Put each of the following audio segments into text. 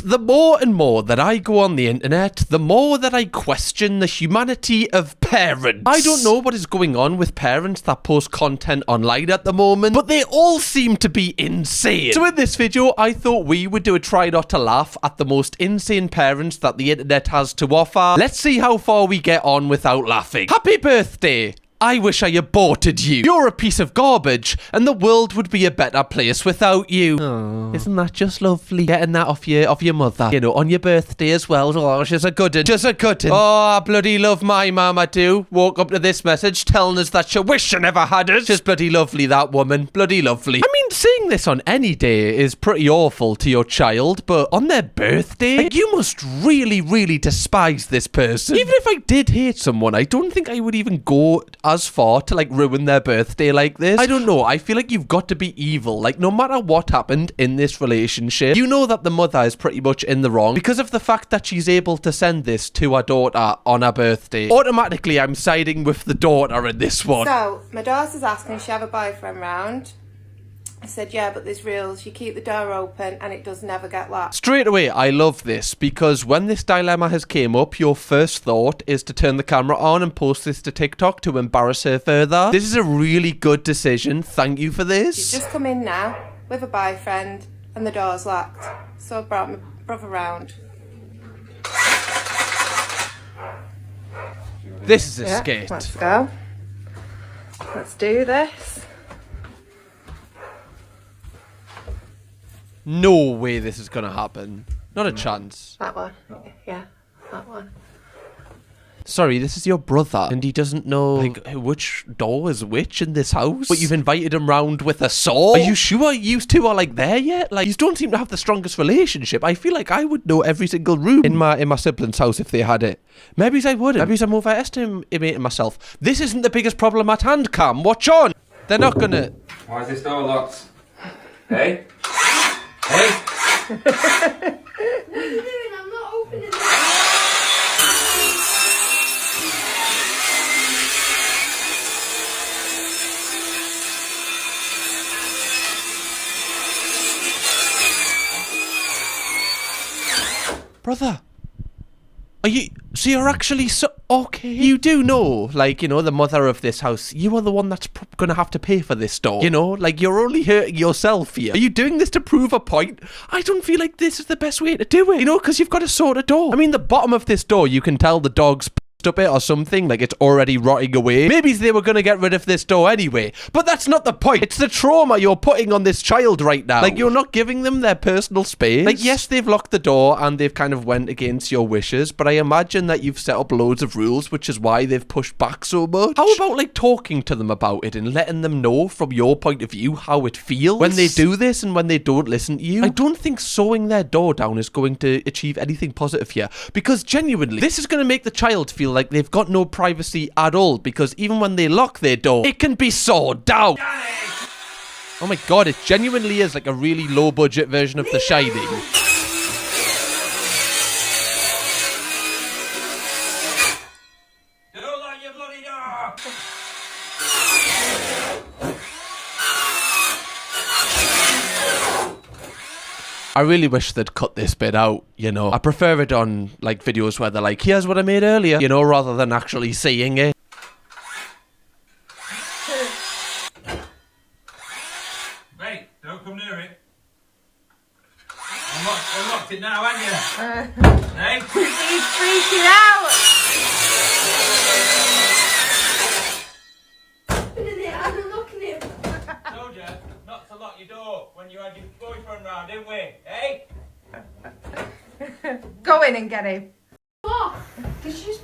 the more and more that I go on the internet, the more that I question the humanity of parents. I don't know what is going on with parents that post content online at the moment, but they all seem to be insane. So in this video, I thought we would do a try not to laugh at the most insane parents that the internet has to offer. Let's see how far we get on without laughing. Happy birthday! I wish I aborted you. You're a piece of garbage, and the world would be a better place without you. Aww. Isn't that just lovely? Getting that off your mother. You know, on your birthday as well. Oh, she's a good one. Just a good one. Oh, I bloody love my mum, I do. Woke up to this message telling us that she wished she never had it. She's bloody lovely, that woman. Bloody lovely. I mean, seeing this on any day is pretty awful to your child, but on their birthday, like, you must really, really despise this person. Even if I did hate someone, I don't think I would even go as far to like ruin their birthday like this. I don't know. I feel like you've got to be evil. Like, no matter what happened in this relationship, you know that the mother is pretty much in the wrong because of the fact that she's able to send this to her daughter on her birthday. Automatically, I'm siding with the daughter in this one. So, my daughter's asking if she have a boyfriend round. I said, yeah, but there's rules. You keep the door open and it does never get locked. Straight away, I love this because when this dilemma has came up, your first thought is to turn the camera on and post this to TikTok to embarrass her further. This is a really good decision. Thank you for this. She's just come in now with a boyfriend and the door's locked. So I brought my brother round. This is a skate. Let's go. Let's do this. No way this is gonna happen. Not a chance. That one. Yeah, that one. Sorry, this is your brother, and he doesn't know like which door is which in this house. But you've invited him round with a saw. Are you sure you two are like there yet? Like, you don't seem to have the strongest relationship. I feel like I would know every single room in my siblings' house if they had it. Maybe I wouldn't. Maybe I'm overestimating myself. This isn't the biggest problem at hand, Cam. Watch on. They're not gonna. Why is this door locked? Hey? Hey! What are you doing? I'm not opening it. Brother, are you? So you're actually okay? You do know, like, you know, the mother of this house. You are the one that's gonna have to pay for this door. You know, like, you're only hurting yourself here. Are you doing this to prove a point? I don't feel like this is the best way to do it. You know, because you've got to sort a door. I mean, the bottom of this door, you can tell the dog's up it or something, like it's already rotting away. Maybe they were gonna get rid of this door anyway, but that's not the point. It's the trauma you're putting on this child right now. Like, you're not giving them their personal space. Like, yes, they've locked the door and they've kind of went against your wishes, but I imagine that you've set up loads of rules, which is why they've pushed back so much. How about like talking to them about it and letting them know from your point of view how it feels when they do this and when they don't listen to you? I don't think sewing their door down is going to achieve anything positive here, because genuinely this is going to make the child feel like they've got no privacy at all, because even when they lock their door, it can be sawed down. Oh my god, it genuinely is like a really low budget version of The Shining. Don't lock your bloody door! I really wish they'd cut this bit out, you know. I prefer it on, like, videos where they're like, here's what I made earlier, you know, rather than actually seeing it. Hey, don't come near it. Unlocked it now, haven't you? Hey? He's freaking out! I'm looking at him. Told you not to lock your door when you had your boyfriend round, didn't we? Hey? Go in and get him. Did you just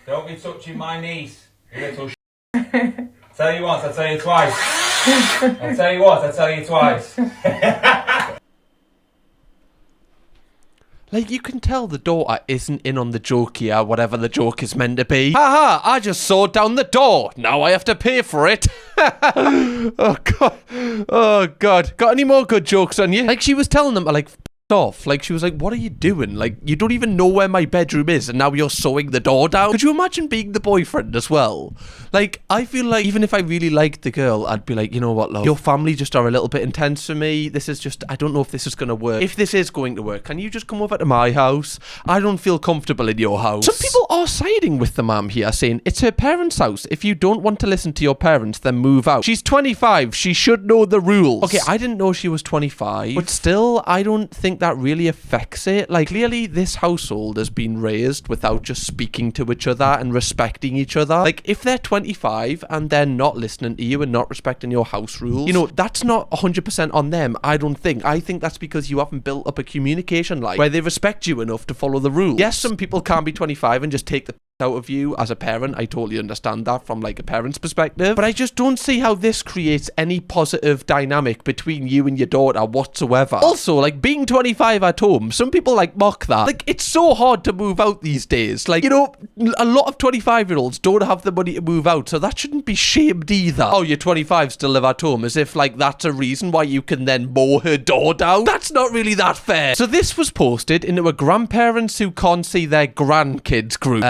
Don't be touching my niece, you little Tell you once, I tell you twice. I tell you once, I tell you twice. Like, you can tell the daughter isn't in on the joke here, whatever the joke is meant to be. Haha, I just sawed down the door. Now I have to pay for it. Oh, God. Oh, God. Got any more good jokes on you? Like, she was telling them to, like, off. Like, she was like, what are you doing? Like, you don't even know where my bedroom is and now you're sewing the door down. Could you imagine being the boyfriend as well? Like, I feel like even if I really liked the girl, I'd be like, you know what, love, your family just are a little bit intense for me. This is just, I don't know if this is going to work. If this is going to work, can you just come over to my house? I don't feel comfortable in your house. Some people are siding with the mum here, saying it's her parents' house. If you don't want to listen to your parents, then move out. She's 25. She should know the rules. Okay, I didn't know she was 25, but still, I don't think that really affects it. Like, clearly this household has been raised without just speaking to each other and respecting each other. Like, if they're 25 and they're not listening to you and not respecting your house rules, you know, that's not 100% on them, I don't think. I think that's because you haven't built up a communication line where they respect you enough to follow the rules. Yes, some people can be 25 and just take the out of you as a parent. I totally understand that from like a parent's perspective, but I just don't see how this creates any positive dynamic between you and your daughter whatsoever. Also, like, being 25 at home, some people like mock that. Like, it's so hard to move out these days. Like, you know, a lot of 25-year-olds don't have the money to move out, so that shouldn't be shamed either. Oh, you're 25, still live at home, as if like that's a reason why you can then mow her door down. That's not really that fair. So this was posted into a grandparents who can't see their grandkids group.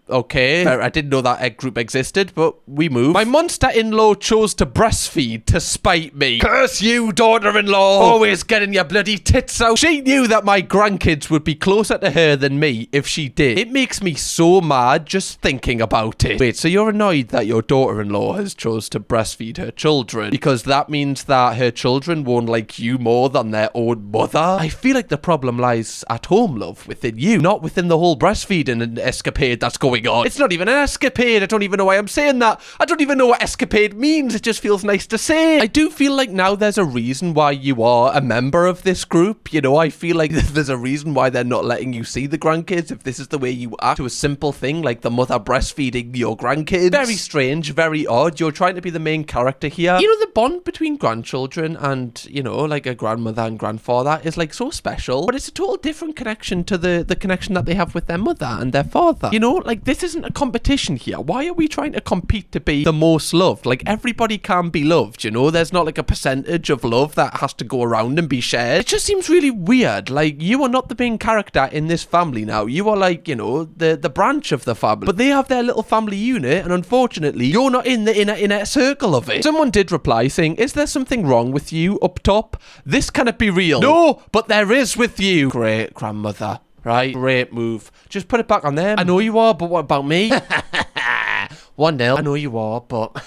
Okay, I didn't know that group existed, but we moved. My monster-in-law chose to breastfeed to spite me. Curse you, daughter-in-law! Always getting your bloody tits out. She knew that my grandkids would be closer to her than me if she did. It makes me so mad just thinking about it. Wait, so you're annoyed that your daughter-in-law has chose to breastfeed her children because that means that her children won't like you more than their own mother? I feel like the problem lies at home, love, within you, not within the whole breastfeeding escapade that's going on. It's not even an escapade. I don't even know why I'm saying that. I don't even know what escapade means. It just feels nice to say. I do feel like now there's a reason why you are a member of this group. You know, I feel like there's a reason why they're not letting you see the grandkids if this is the way you act to a simple thing like the mother breastfeeding your grandkids. Very strange, very odd. You're trying to be the main character here. You know, the bond between grandchildren and, you know, like a grandmother and grandfather is like so special, but it's a total different connection to the connection that they have with their mother and their father. You know, like, this isn't a competition here. Why are we trying to compete to be the most loved? Like, everybody can be loved, you know? There's not like a percentage of love that has to go around and be shared. It just seems really weird. Like, you are not the main character in this family now. You are like, you know, the branch of the family. But they have their little family unit, and unfortunately, you're not in the inner circle of it. Someone did reply saying, is there something wrong with you up top? This cannot be real. No, but there is with you. Great grandmother. Right, great move. Just put it back on them. I know you are, but what about me? 1-0. I know you are, but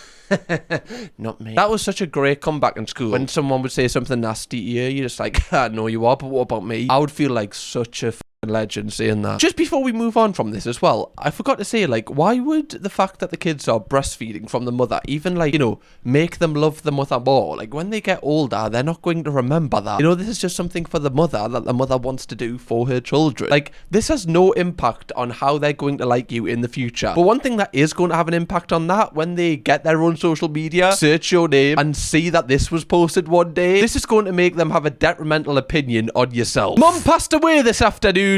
not me. That was such a great comeback in school. When someone would say something nasty to you, you're just like, I know you are, but what about me? I would feel like such a legend saying that. Just before we move on from this as well, I forgot to say, like, why would the fact that the kids are breastfeeding from the mother even, like, you know, make them love the mother more? Like, when they get older, they're not going to remember that. You know, this is just something for the mother that the mother wants to do for her children. Like, this has no impact on how they're going to like you in the future. But one thing that is going to have an impact on that, when they get their own social media, search your name and see that this was posted one day, this is going to make them have a detrimental opinion on yourself. Mum passed away this afternoon.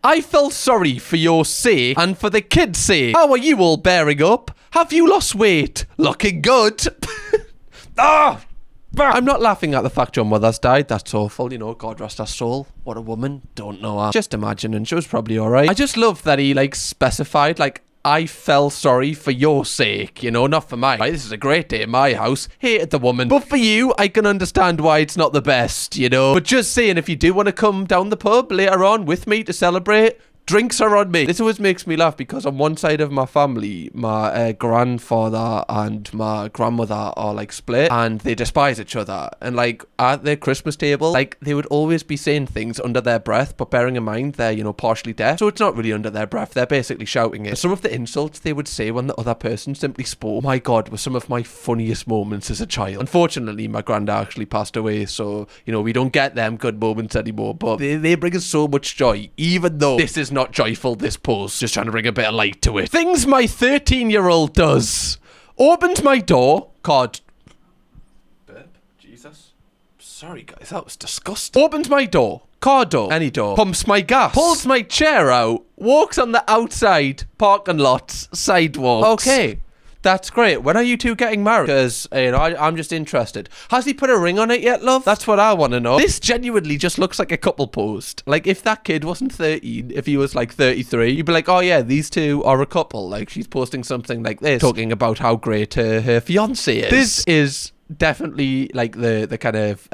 I felt sorry for your sake and for the kids' sake. How are you all bearing up? Have you lost weight? Looking good. I'm not laughing at the fact your mother's died. That's awful. You know, God rest her soul. What a woman. Don't know her. Just imagining. She was probably alright. I just love that he, like, specified, like, I felt sorry for your sake, you know, not for mine. Right, this is a great day in my house. Hated the woman. But for you, I can understand why it's not the best, you know. But just saying, if you do want to come down the pub later on with me to celebrate, drinks are on me. This always makes me laugh because on one side of my family, my grandfather and my grandmother are like split and they despise each other. And like at their Christmas table, like they would always be saying things under their breath, but bearing in mind they're, you know, partially deaf. So it's not really under their breath. They're basically shouting it. Some of the insults they would say when the other person simply spoke, oh my God, were some of my funniest moments as a child. Unfortunately, my granddad actually passed away. So, you know, we don't get them good moments anymore, but they bring us so much joy, even though this is not joyful, this post, just trying to bring a bit of light to it. Things my 13-year-old does. Opens my door. God. Burp. Jesus. Sorry, guys, that was disgusting. Opens my door. Car door. Any door. Pumps my gas. Pulls my chair out. Walks on the outside parking lots. Sidewalks. Okay. That's great. When are you two getting married? Because, I'm just interested. Has he put a ring on it yet, love? That's what I want to know. This genuinely just looks like a couple post. Like, if that kid wasn't 13, if he was like 33, you'd be like, oh yeah, these two are a couple. Like, she's posting something like this, talking about how great her fiance is. This is definitely like the kind of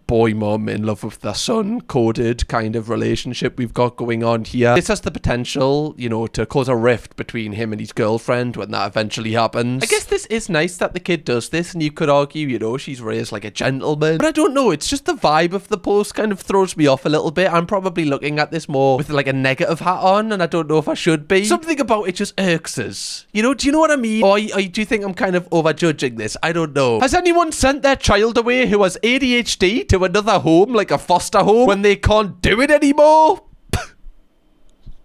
boy mom in love with their son coded kind of relationship we've got going on here. This has the potential, to cause a rift between him and his girlfriend when that eventually happens. I guess this is nice that the kid does this, and you could argue, she's raised like a gentleman, but I don't know, it's just the vibe of the post kind of throws me off a little bit. I'm probably looking at this more with like a negative hat on, and I don't know if I should be. Something about it just irks us. Do you know what I mean? Or do you think I'm kind of overjudging this? I don't know. Has anyone sent their child away who has ADHD to another home, like a foster home, when they can't do it anymore?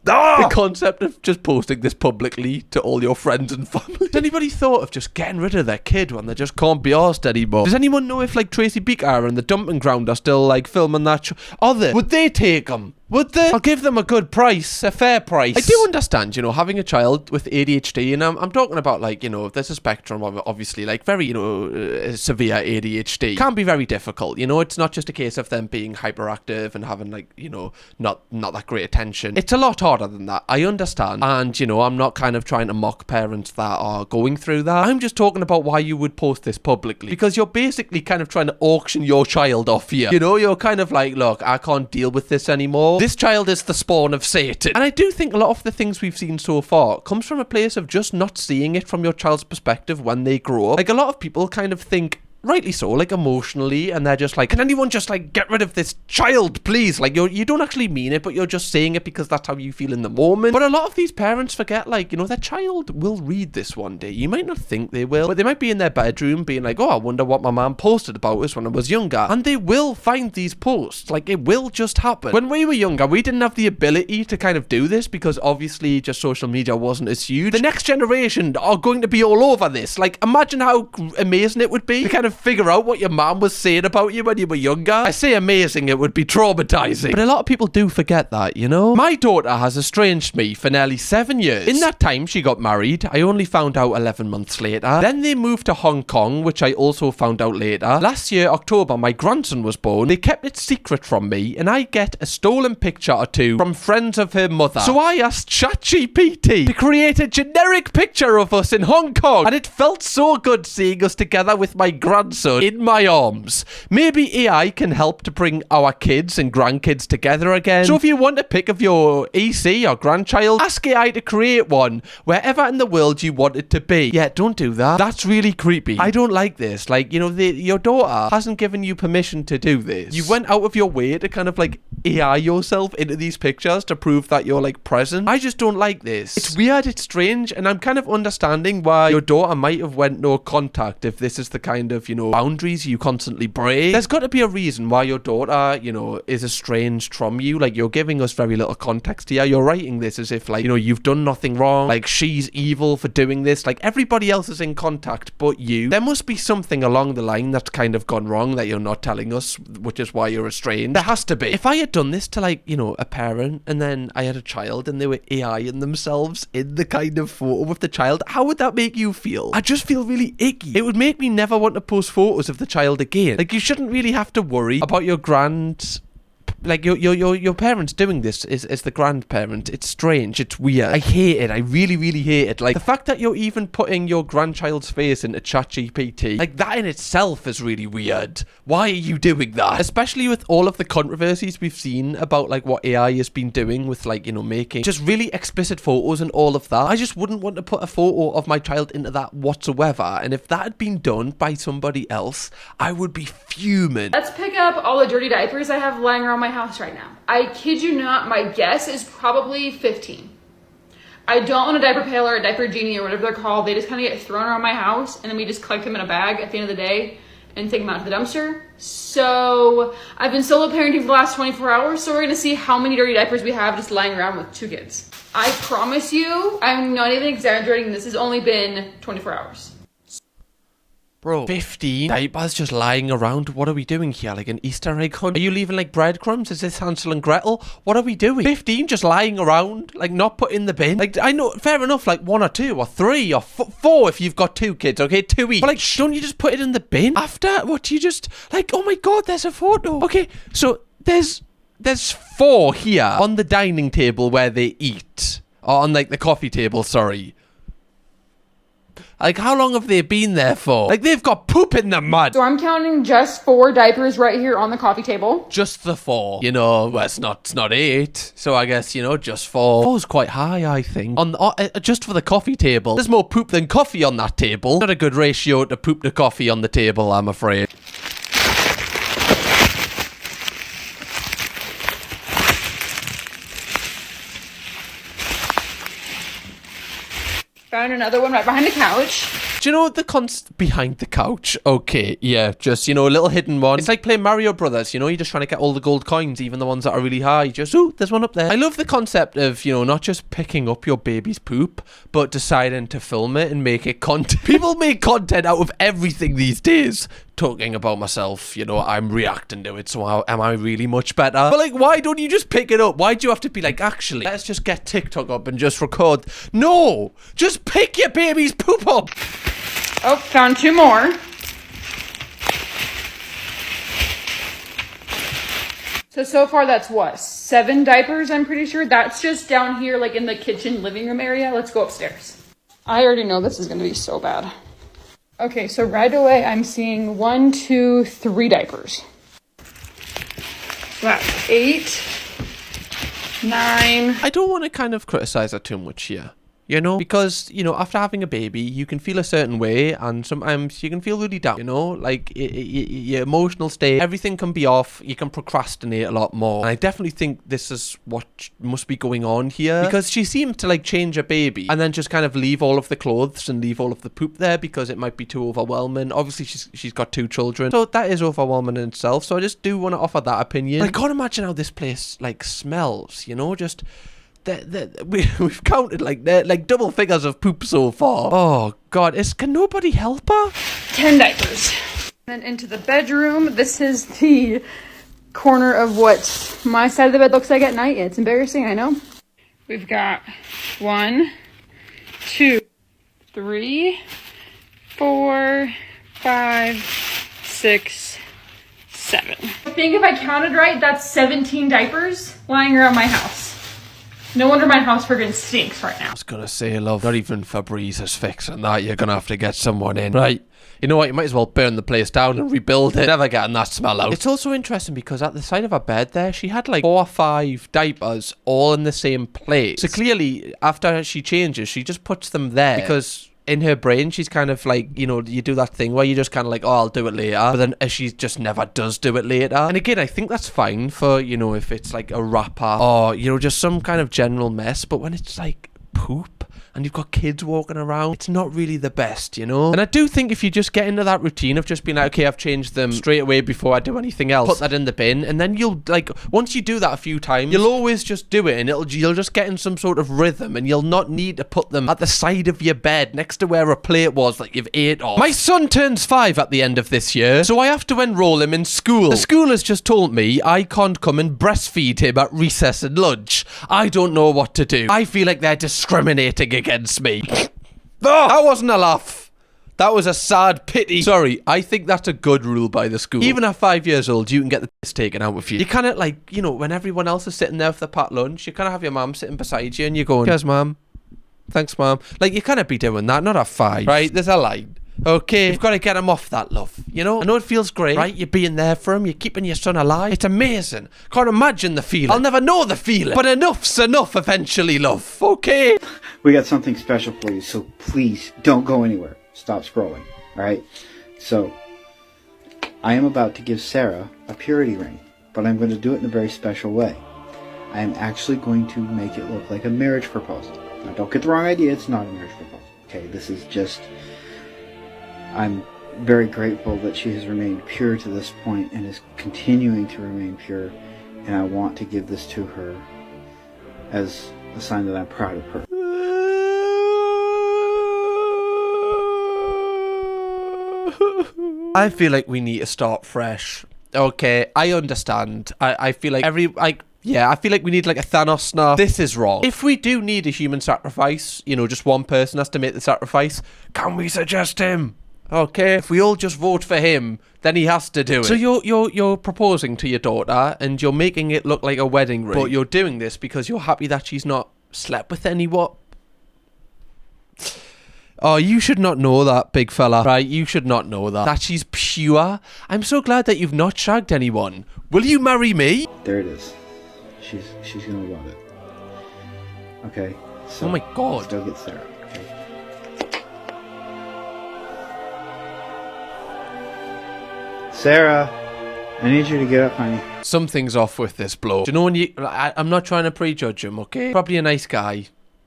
The concept of just posting this publicly to all your friends and family. Has anybody thought of just getting rid of their kid when they just can't be arsed anymore? Does anyone know if like Tracy Beaker and the Dumping Ground are still like filming that show? Are they? Would they take them? Would they? I'll give them a good price, a fair price. I do understand, having a child with ADHD, and I'm talking about like, there's a spectrum of obviously like very, severe ADHD. Can be very difficult, it's not just a case of them being hyperactive and having like, not that great attention. It's a lot harder than that. I understand. And, I'm not kind of trying to mock parents that are going through that. I'm just talking about why you would post this publicly, because you're basically kind of trying to auction your child off here. You're kind of like, look, I can't deal with this anymore. This child is the spawn of Satan. And I do think a lot of the things we've seen so far comes from a place of just not seeing it from your child's perspective when they grow up. Like, a lot of people kind of think, rightly so, like emotionally, and they're just like, can anyone just like get rid of this child, please? Like, you don't actually mean it, but you're just saying it because that's how you feel in the moment. But a lot of these parents forget, like, their child will read this one day. You might not think they will, but they might be in their bedroom being like, oh, I wonder what my mom posted about us when I was younger. And they will find these posts. Like, it will just happen. When we were younger, we didn't have the ability to kind of do this because obviously just social media wasn't as huge. The next generation are going to be all over this. Like, imagine how amazing it would be to kind of figure out what your mom was saying about you when you were younger. I say amazing, it would be traumatizing. But a lot of people do forget that, My daughter has estranged me for nearly 7 years. In that time, she got married. I only found out 11 months later. Then they moved to Hong Kong, which I also found out later. Last year, October, my grandson was born. They kept it secret from me, and I get a stolen picture or two from friends of her mother. So I asked ChatGPT to create a generic picture of us in Hong Kong, and it felt so good seeing us together with my grandson in my arms. Maybe AI can help to bring our kids and grandkids together again. So if you want a pic of your EC or grandchild, ask AI to create one wherever in the world you want it to be. Yeah, don't do that. That's really creepy. I don't like this. Like, your daughter hasn't given you permission to do this. You went out of your way to kind of like AI yourself into these pictures to prove that you're like present. I just don't like this. It's weird, it's strange, and I'm kind of understanding why your daughter might have went no contact if this is the kind of, boundaries you constantly break. There's got to be a reason why your daughter, is estranged from you. Like, you're giving us very little context here. You're writing this as if like, you've done nothing wrong. Like, she's evil for doing this. Like, everybody else is in contact but you. There must be something along the line that's kind of gone wrong that you're not telling us, which is why you're estranged. There has to be. If I had done this to like, a parent, and then I had a child and they were AIing themselves in the kind of photo with the child, how would that make you feel? I just feel really icky. It would make me never want to post photos of the child again. Like, you shouldn't really have to worry about your your parents doing this is the grandparent. It's strange. It's weird. I hate it. I really, really hate it. Like, the fact that you're even putting your grandchild's face into ChatGPT, like, that in itself is really weird. Why are you doing that? Especially with all of the controversies we've seen about, like, what AI has been doing with, like, making just really explicit photos and all of that. I just wouldn't want to put a photo of my child into that whatsoever. And if that had been done by somebody else, I would be fuming. Let's pick up all the dirty diapers I have lying around my house right now. I kid you not, my guess is probably 15. I don't own a diaper pail or a diaper genie or whatever they're called. They just kind of get thrown around my house, and then we just collect them in a bag at the end of the day and take them out to the dumpster. So I've been solo parenting for the last 24 hours, so we're gonna see how many dirty diapers we have just lying around with 2 kids. I promise you, I'm not even exaggerating, this has only been 24 hours. Bro, 15 diapers just lying around. What are we doing here? Like an Easter egg hunt? Are you leaving like breadcrumbs? Is this Hansel and Gretel? What are we doing? 15 just lying around, like not put in the bin. Like, I know, fair enough, like 1 or 2 or 3 or 4 if you've got 2 kids, okay? 2 each. But like, don't you just put it in the bin after? What, do you just, like, oh my God, there's a photo. Okay, so there's 4 here on the dining table where they eat. Or on like the coffee table, sorry. Like, how long have they been there for? Like, they've got poop in the mud. So I'm counting just 4 diapers right here on the coffee table. Just the 4. You know, well, it's not 8. So I guess, you know, just 4. 4's quite high, I think. On just for the coffee table. There's more poop than coffee on that table. Not a good ratio to poop to coffee on the table, I'm afraid. Found another one right behind the couch. Do you know the behind the couch? Okay, yeah, just, you know, a little hidden one. It's like playing Mario Brothers, you know, you're just trying to get all the gold coins, even the ones that are really high. Just, ooh, there's one up there. I love the concept of, you know, not just picking up your baby's poop, but deciding to film it and make it content. People make content out of everything these days. Talking about myself, you know, I'm reacting to it, so am I really much better? But like, why don't you just pick it up? Why do you have to be like, actually, let's just get TikTok up and just record? No! Just pick your baby's poop up! Oh, found 2 more. So far that's what? 7 diapers, I'm pretty sure. That's just down here, like in the kitchen living room area. Let's go upstairs. I already know this is gonna be so bad. Okay, so right away I'm seeing 1, 2, 3 diapers. So that's 8, 9. I don't want to kind of criticize her too much here. You know, because, you know, after having a baby, you can feel a certain way, and sometimes you can feel really down, you know, like your emotional state, everything can be off, you can procrastinate a lot more. And I definitely think this is what must be going on here, because she seemed to like change her baby and then just kind of leave all of the clothes and leave all of the poop there because it might be too overwhelming. Obviously, she's got 2 children, so that is overwhelming in itself. So I just do want to offer that opinion. But I can't imagine how this place like smells, you know, just... we've counted like double figures of poop so far. Oh God, can nobody help her? 10 diapers. Then into the bedroom. This is the corner of what my side of the bed looks like at night. It's embarrassing, I know. We've got 1, 2, 3, 4, 5, 6, 7. I think if I counted right, that's 17 diapers lying around my house. No wonder my house friggin' stinks right now. I was gonna say, love, not even Febreze is fixing that. You're gonna have to get someone in. Right. You know what? You might as well burn the place down and rebuild it. Never getting that smell out. It's also interesting because at the side of her bed there, she had like 4 or 5 diapers all in the same place. So clearly, after she changes, she just puts them there because... in her brain, she's kind of like, you know, you do that thing where you just kind of like, oh, I'll do it later. But then she just never does do it later. And again, I think that's fine for, you know, if it's like a wrapper or, you know, just some kind of general mess. But when it's like poop and you've got kids walking around, it's not really the best, you know? And I do think if you just get into that routine of just being like, okay, I've changed them straight away before I do anything else, put that in the bin, and then you'll, like, once you do that a few times, you'll always just do it, and you'll just get in some sort of rhythm, and you'll not need to put them at the side of your bed next to where a plate was that you've ate off. My son turns 5 at the end of this year, so I have to enroll him in school. The school has just told me I can't come and breastfeed him at recess and lunch. I don't know what to do. I feel like they're discriminating against me. Oh, that wasn't a laugh. That was a sad pity. Sorry, I think that's a good rule by the school. Even at 5 years old, you can get the piss taken out of you. You kind of like, you know, when everyone else is sitting there for the packed lunch, you kind of have your mum sitting beside you and you're going, cheers, mum. Thanks, mum. Like, you kind of be doing that, not at 5. Right, there's a line. Okay, you've got to get him off that, love. You know? I know it feels great, right? You're being there for him. You're keeping your son alive. It's amazing. Can't imagine the feeling. I'll never know the feeling. But enough's enough eventually, love. Okay? We got something special for you, so please don't go anywhere. Stop scrolling, alright? So, I am about to give Sarah a purity ring, but I'm going to do it in a very special way. I am actually going to make it look like a marriage proposal. Now, don't get the wrong idea, it's not a marriage proposal. Okay, this is just... I'm very grateful that she has remained pure to this point and is continuing to remain pure, and I want to give this to her as a sign that I'm proud of her. I feel like we need to start fresh. Okay, I understand. I feel like yeah, I feel like we need like a Thanos snap. This is wrong. If we do need a human sacrifice, you know, just one person has to make the sacrifice, can we suggest him? Okay, if we all just vote for him, then he has to do it. So you're proposing to your daughter and you're making it look like a wedding ring. But you're doing this because you're happy that she's not slept with anyone. Oh, you should not know that, big fella. Right, you should not know that. That she's pure. I'm so glad that you've not shagged anyone. Will you marry me? There it is. She's gonna love it. Okay. So Oh my God. let's go get Sarah. Okay. Sarah, I need you to get up, honey. Something's off with this bloke. Do you know when you... I'm not trying to prejudge him, okay? Probably a nice guy.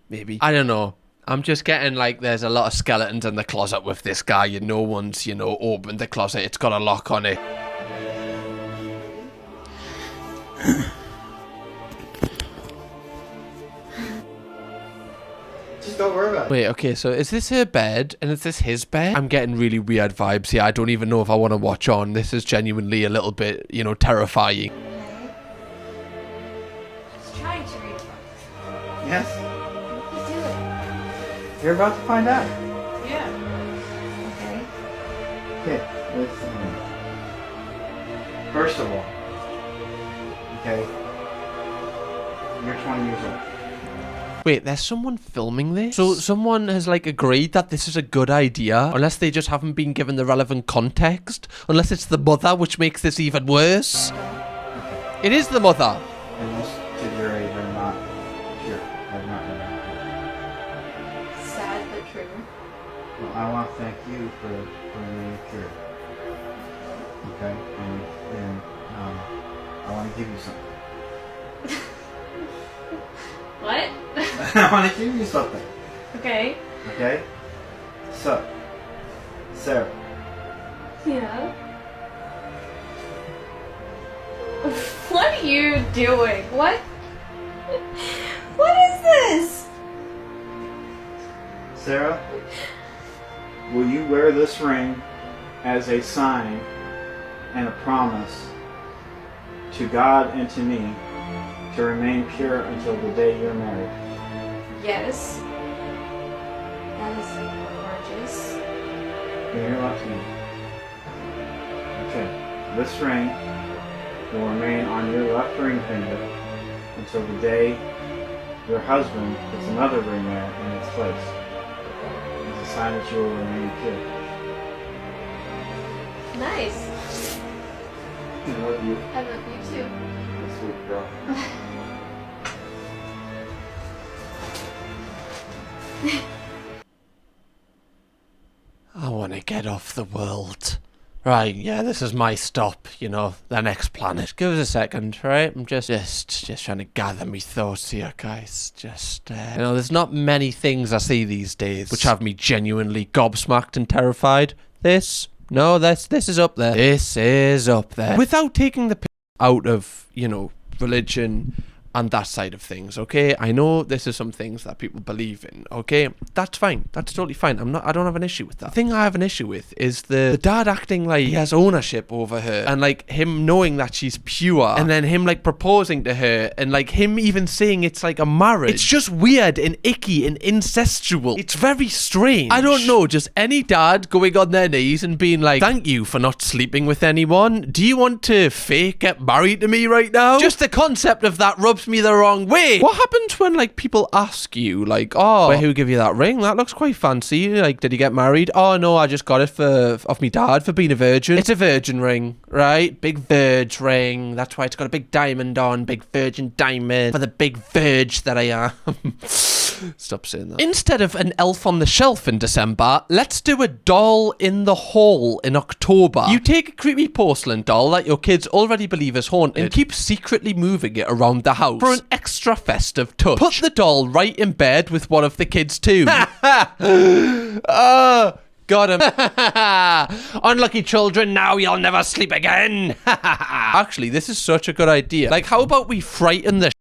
Maybe. I don't know. I'm just getting like there's a lot of skeletons in the closet with this guy and no one's, you know, opened the closet. It's got a lock on it. Just don't worry about it. Wait, okay, so is this her bed and is this his bed? I'm getting really weird vibes here. I don't even know if I want to watch on. This is genuinely a little bit, you know, terrifying. Just trying to read. Yes? You do it. You're about to find out. Yeah. Okay. Okay, let's first of all, okay, you're 20 years old. Wait, there's someone filming this? So someone has like agreed that this is a good idea, unless they just haven't been given the relevant context, unless it's the mother, which makes this even worse. It is the mother. And most kids your age are not pure. Have not been. Sad but true. Well, I want to thank you for remaining pure. Okay? And I want to give you something. What? I want to give you something. Okay. Okay? So, Sarah. Yeah. What are you doing? What? What is this? Sarah, will you wear this ring as a sign and a promise to God and to me to remain pure until the day you're married? Yes. That is gorgeous. Give your left hand. Okay. This ring will remain on your left ring finger until the day your husband puts another ring there in its place. It's a sign that you will remain pure. Nice. I love you. I love you too. Sweet girl. I want to get off the world. Right, yeah, this is my stop, you know, the next planet. Give us a second, right? I'm just trying to gather me thoughts here, guys. Just, you know, there's not many things I see these days which have me genuinely gobsmacked and terrified. This is up there. This is up there. Without taking the piss out of, you know, religion and that side of things, okay? I know this is some things that people believe in, okay? That's fine. That's totally fine. I don't have an issue with that. The thing I have an issue with is the dad acting like he has ownership over her and like him knowing that she's pure and then him like proposing to her and like him even saying it's like a marriage. It's just weird and icky and incestual. It's very strange. I don't know, just any dad going on their knees and being like, thank you for not sleeping with anyone. Do you want to fake get married to me right now? Just the concept of that rubs me the wrong way. What happens when like people ask you like, oh, wait, who gave you that ring? That looks quite fancy. Like, did you get married? Oh no, I just got it off me dad for being a virgin. It's a virgin ring, right? Big verge ring. That's why it's got a big diamond on. Big virgin diamond for the big verge that I am. Stop saying that. Instead of an elf on the shelf in December, let's do a doll in the hall in October. You take a creepy porcelain doll that your kids already believe is haunted and keep secretly moving it around the house for an extra festive touch. Put the doll right in bed with one of the kids too. Got him. Unlucky children, now you'll never sleep again. Actually, this is such a good idea. Like, how about we frighten the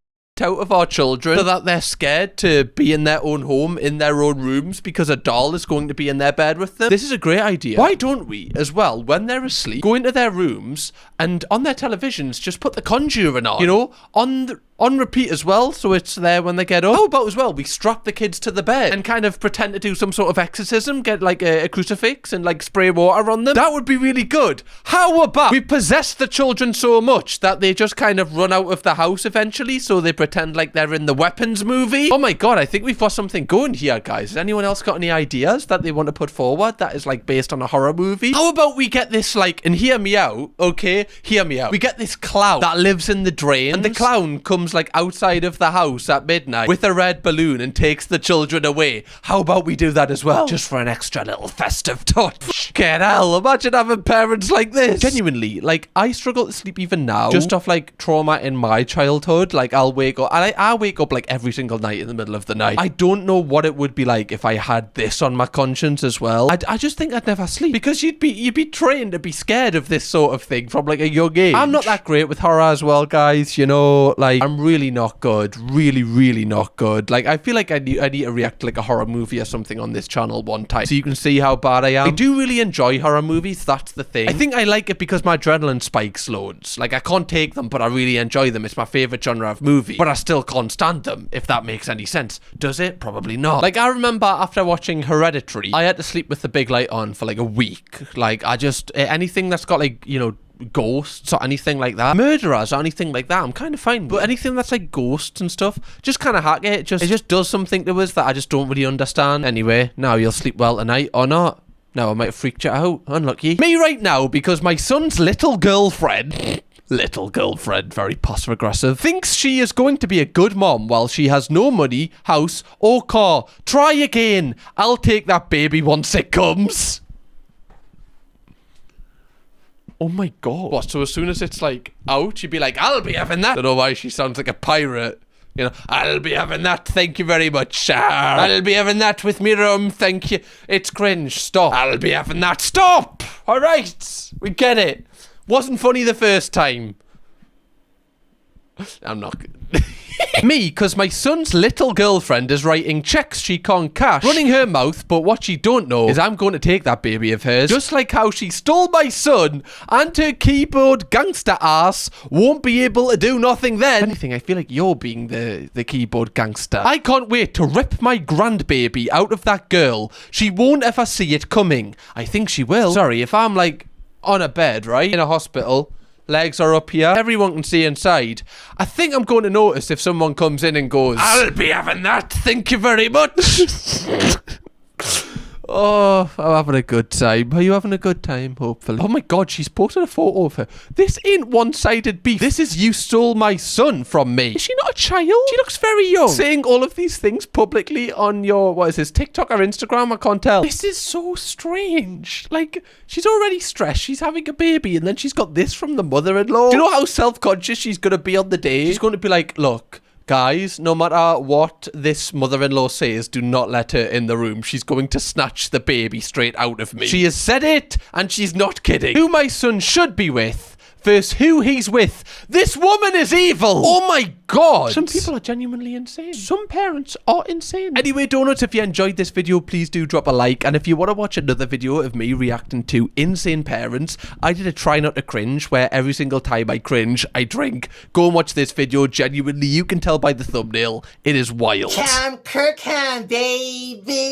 out of our children so that they're scared to be in their own home, in their own rooms, because a doll is going to be in their bed with them. This is a great idea. Why don't we, as well, when they're asleep, go into their rooms and on their televisions just put The Conjuring on, you know, on repeat as well, so it's there when they get up. How about as well, we strap the kids to the bed and kind of pretend to do some sort of exorcism, get like a crucifix and like spray water on them. That would be really good. How about we possess the children so much that they just kind of run out of the house eventually, so they pretend like they're in the Weapons movie? Oh my god, I think we've got something going here, guys. Has anyone else got any ideas that they want to put forward that is like based on a horror movie? How about we get this like, and hear me out, okay? Hear me out. We get this clown that lives in the drains, and the clown comes like outside of the house at midnight with a red balloon and takes the children away. How about we do that as well? Just for an extra little festive touch. Get hell, imagine having parents like this. Genuinely, like, I struggle to sleep even now, just off like trauma in my childhood. Like, I'll wake up, and I wake up like every single night in the middle of the night. I don't know what it would be like if I had this on my conscience as well. I just think I'd never sleep, because you'd be trained to be scared of this sort of thing from like a young age. I'm not that great with horror as well, guys, you know, like, I'm really not good, really not good. Like, I feel like I need to react to like a horror movie or something on this channel one time so you can see how bad I am. I do really enjoy horror movies, that's the thing. I think I like it because my adrenaline spikes loads. Like, I can't take them, but I really enjoy them. It's my favorite genre of movie, but I still can't stand them, if that makes any sense. Does it? Probably not. Like, I remember after watching Hereditary, I had to sleep with the big light on for like a week. Like, I just, anything that's got like, you know, ghosts or anything like that, murderers or anything like that, I'm kind of fine. But anything that's like ghosts and stuff, just kind of hack it. It just does something to us that I just don't really understand. Anyway, now you'll sleep well tonight, or not. Now I might have freaked you out. Unlucky. Me right now, because my son's little girlfriend, very passive aggressive, thinks she is going to be a good mom while she has no money, house or car. Try again. I'll take that baby once it comes. Oh my god. What, so as soon as it's like out, you'd be like, I'll be having that. I don't know why she sounds like a pirate. You know, I'll be having that, thank you very much. I'll be having that with me rum, thank you. It's cringe, stop. I'll be having that, stop. Alright, we get it. Wasn't funny the first time. I'm not good. Me, because my son's little girlfriend is writing checks she can't cash, running her mouth, but what she don't know is I'm going to take that baby of hers, just like how she stole my son, and her keyboard gangster ass won't be able to do nothing then. If anything, I feel like you're being the keyboard gangster. I can't wait to rip my grandbaby out of that girl. She won't ever see it coming. I think she will. Sorry, if I'm like on a bed, right, in a hospital, legs are up here, everyone can see inside, I think I'm going to notice if someone comes in and goes, I'll be having that, thank you very much. Oh, I'm having a good time. Are you having a good time? Hopefully. Oh my god, she's posted a photo of her. This ain't one-sided beef. This is you stole my son from me. Is she not a child? She looks very young. Saying all of these things publicly on your, what is this, TikTok or Instagram? I can't tell. This is so strange. Like, she's already stressed. She's having a baby and then she's got this from the mother-in-law. Do you know how self-conscious she's going to be on the day? She's going to be like, look, guys, no matter what this mother-in-law says, do not let her in the room. She's going to snatch the baby straight out of me. She has said it, and she's not kidding. Who my son should be with versus who he's with. This woman is evil. Oh my god. Some people are genuinely insane. Some parents are insane. Anyway, donuts, if you enjoyed this video, please do drop a like. And if you want to watch another video of me reacting to insane parents, I did a try not to cringe where every single time I cringe, I drink. Go and watch this video. Genuinely, you can tell by the thumbnail, it is wild. Camkirkham, baby.